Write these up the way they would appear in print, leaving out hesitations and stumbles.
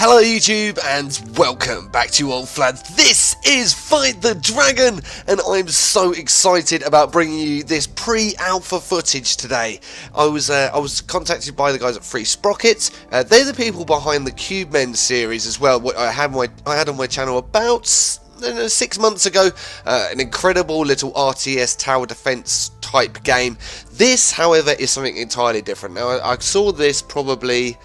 Hello YouTube and welcome back to old Flads. This is Fight the Dragon and I'm so excited about bringing you this pre-alpha footage today. I was contacted by the guys at Sprockets. They're the people behind the Cube Men series as well, what I had on my channel about 6 months ago. An incredible little RTS tower defense type game. This, however, is something entirely different. Now I saw this probably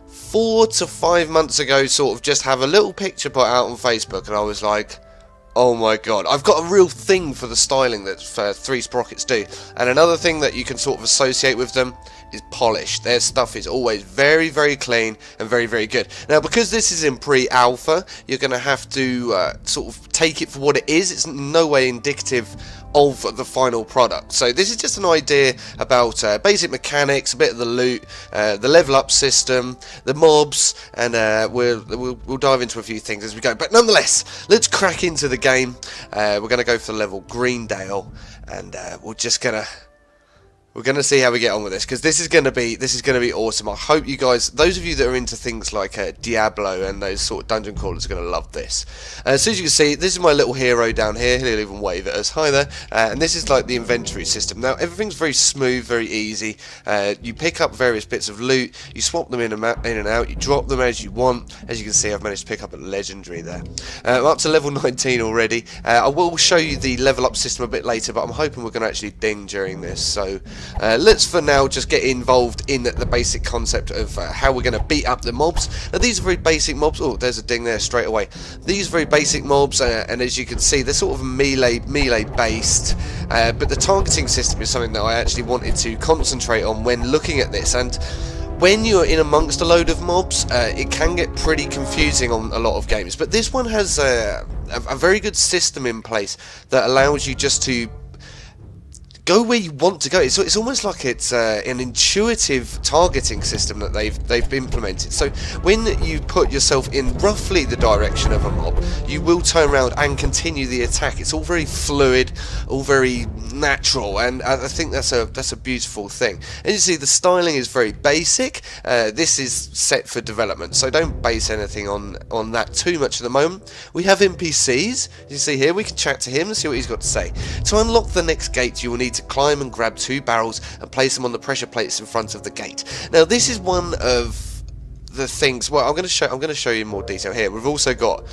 4 to 5 months ago, sort of just have a little picture put out on Facebook, and I was like, oh my god, I've got a real thing for the styling that Three Sprockets do. And another thing that you can sort of associate with them is polish. Their stuff is always very, very clean and very, very good. Now, because this is in pre-alpha, you're going to have to sort of take it for what it is. It's in no way indicative of the final product. So this is just an idea about basic mechanics, a bit of the loot, the level up system, the mobs, and we'll dive into a few things as we go. But nonetheless, let's crack into the game. We're going to go for the level Greendale, and we're gonna see how we get on with this, because this is gonna be awesome. I hope you guys, those of you that are into things like Diablo and those sort of dungeon crawlers, are gonna love this. So as you can see, this is my little hero down here. He'll even wave at us. Hi there. And this is like the inventory system. Now everything's very smooth, very easy. You pick up various bits of loot, you swap them in and out, you drop them as you want. As you can see, I've managed to pick up a legendary there. I'm up to level 19 already. I will show you the level up system a bit later, but I'm hoping we're gonna actually ding during this. So let's for now just get involved in the basic concept of how we're going to beat up the mobs. Now these are very basic mobs. Oh, there's a ding there straight away. These are very basic mobs, and as you can see, they're sort of melee based, but the targeting system is something that I actually wanted to concentrate on when looking at this. And when you're in amongst a load of mobs, it can get pretty confusing on a lot of games, but this one has a very good system in place that allows you just to go where you want to go. It's almost like it's an intuitive targeting system that they've implemented. So when you put yourself in roughly the direction of a mob, you will turn around and continue the attack. It's all very fluid, all very natural, and I think that's a beautiful thing. As you see, the styling is very basic. This is set for development, so don't base anything on that too much at the moment. We have NPCs. You see here, we can chat to him and see what he's got to say. To unlock the next gate, you will need to climb and grab 2 barrels and place them on the pressure plates in front of the gate. Now this is one of the things. Well, I'm going to show you in more detail here. We've also got,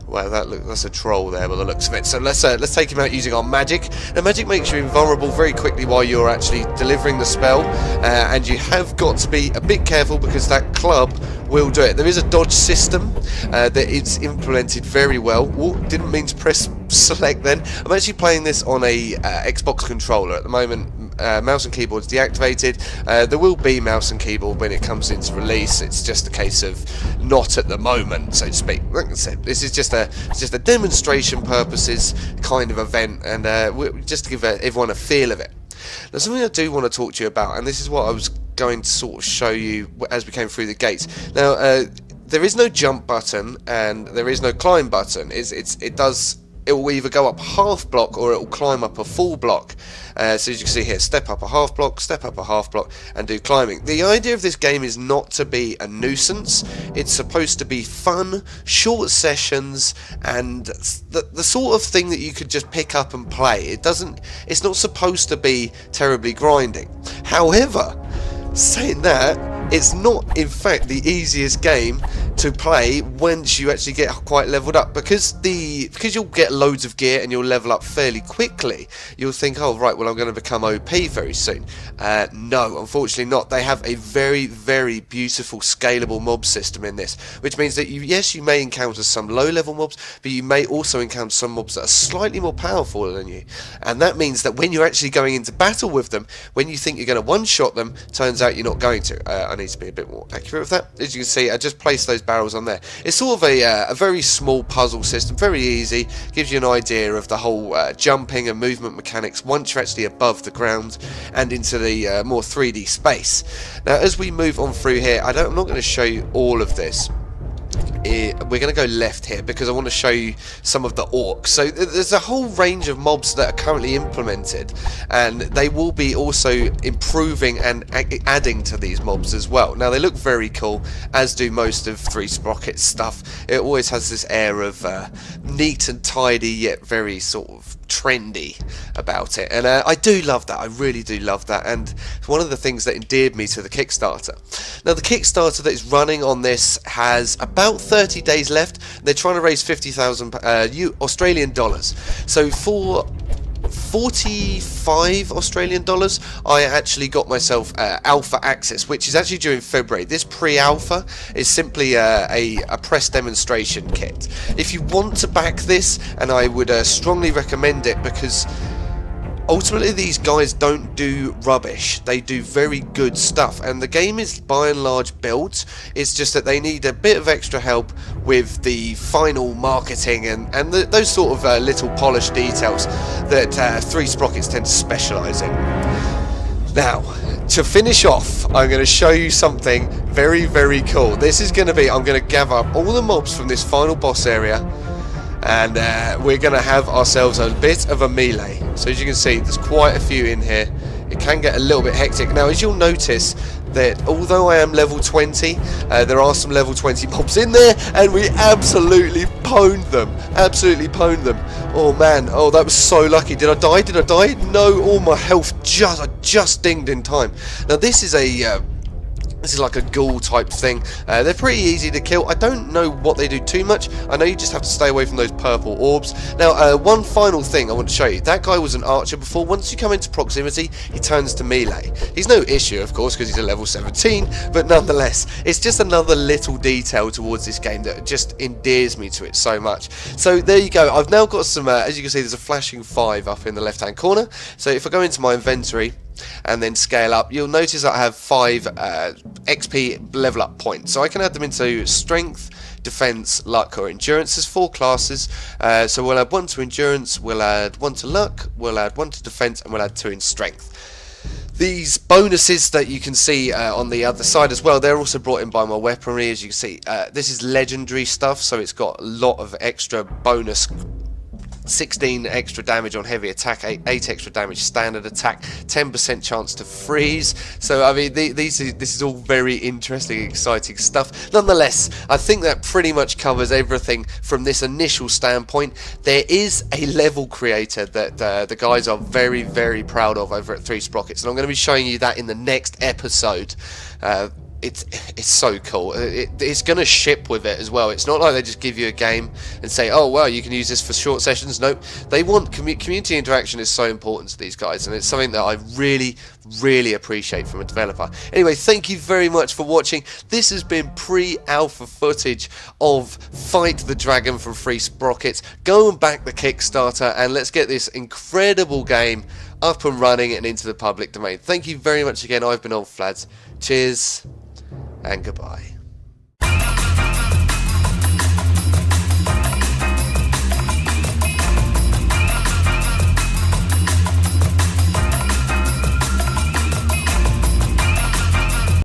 well, that's a troll there by the looks of it. So let's take him out using our magic. Now magic makes you invulnerable very quickly while you're actually delivering the spell, and you have got to be a bit careful because that club will do it. There is a dodge system that it's implemented very well. Oh, didn't mean to press select then. I'm actually playing this on a Xbox controller at the moment. Mouse and keyboard's deactivated. There will be mouse and keyboard when it comes into release. It's just a case of not at the moment, so to speak. Like I said, this is just a demonstration purposes kind of event, and just to give everyone a feel of it. Now, something I do want to talk to you about, and this is what I was going to sort of show you as we came through the gates. Now, there is no jump button and there is no climb button. It will either go up half block or it will climb up a full block. So as you can see here, step up a half block, step up a half block, and do climbing. The idea of this game is not to be a nuisance. It's supposed to be fun, short sessions, and the sort of thing that you could just pick up and play. It's not supposed to be terribly grinding. However, saying that, it's not in fact the easiest game to play once you actually get quite leveled up, because you'll get loads of gear and you'll level up fairly quickly. You'll think, oh right, well I'm going to become OP very soon. No, unfortunately not. They have a very, very beautiful scalable mob system in this, which means that you may encounter some low level mobs, but you may also encounter some mobs that are slightly more powerful than you, and that means that when you're actually going into battle with them, when you think you're going to one-shot them, turns out you're not going to. I need to be a bit more accurate with that. As you can see, I just placed those barrels on there. It's sort of a very small puzzle system, very easy, gives you an idea of the whole jumping and movement mechanics once you're actually above the ground and into the more 3D space. Now as we move on through here, I'm not going to show you all of this, we're going to go left here because I want to show you some of the orcs. So there's a whole range of mobs that are currently implemented, and they will be also improving and adding to these mobs as well. Now they look very cool, as do most of Sprockets stuff. It always has this air of neat and tidy, yet very sort of trendy about it, and I do love that. I really do love that, and it's one of the things that endeared me to the Kickstarter. Now the Kickstarter that is running on this has about 30 days left. They're trying to raise 50,000 Australian dollars. So for 45 Australian dollars, I actually got myself alpha access, which is actually due in February. This pre-alpha is simply a press demonstration kit. If you want to back this, and I would strongly recommend it, because ultimately these guys don't do rubbish, they do very good stuff, and the game is by and large built. It's just that they need a bit of extra help with the final marketing and those sort of little polished details that Sprockets tend to specialise in. Now, to finish off, I'm going to show you something very, very cool. This is going to be, I'm going to gather up all the mobs from this final boss area, and we're going to have ourselves a bit of a melee. So as you can see, there's quite a few in here. It can get a little bit hectic. Now, as you'll notice, that although I am level 20, there are some level 20 mobs in there, and we absolutely pwned them. Absolutely pwned them. Oh man, oh, that was so lucky. Did I die? Did I die? No, all my health I just dinged in time. Now this is this is like a ghoul type thing. They're pretty easy to kill. I don't know what they do too much. I know you just have to stay away from those purple orbs. Now, one final thing I want to show you. That guy was an archer before. Once you come into proximity, he turns to melee. He's no issue, of course, because he's a level 17, but nonetheless, it's just another little detail towards this game that just endears me to it so much. So there you go. I've now got some, as you can see, there's a flashing 5 up in the left-hand corner. So if I go into my inventory and then scale up, you'll notice that I have 5 XP level up points, so I can add them into strength, defense, luck, or endurance. There's 4 classes, so we'll add 1 to endurance, we'll add 1 to luck, we'll add 1 to defense, and we'll add 2 in strength. These bonuses that you can see on the other side as well, they're also brought in by my weaponry. As you can see, this is legendary stuff, so it's got a lot of extra bonus. 16 extra damage on heavy attack, 8 extra damage standard attack, 10% chance to freeze. So I mean, this is all very interesting, exciting stuff. Nonetheless, I think that pretty much covers everything from this initial standpoint. There is a level creator that the guys are very, very proud of over at Sprockets, and I'm going to be showing you that in the next episode. It's so cool. It's going to ship with it as well. It's not like they just give you a game and say, oh well, you can use this for short sessions. Nope, they want community interaction is so important to these guys, and it's something that I really appreciate from a developer. Anyway, thank you very much for watching. This has been pre-alpha footage of Fight the Dragon from Sprockets. Go and back the Kickstarter, and let's get this incredible game up and running and into the public domain. Thank you very much again. I've been Flads. Cheers and goodbye.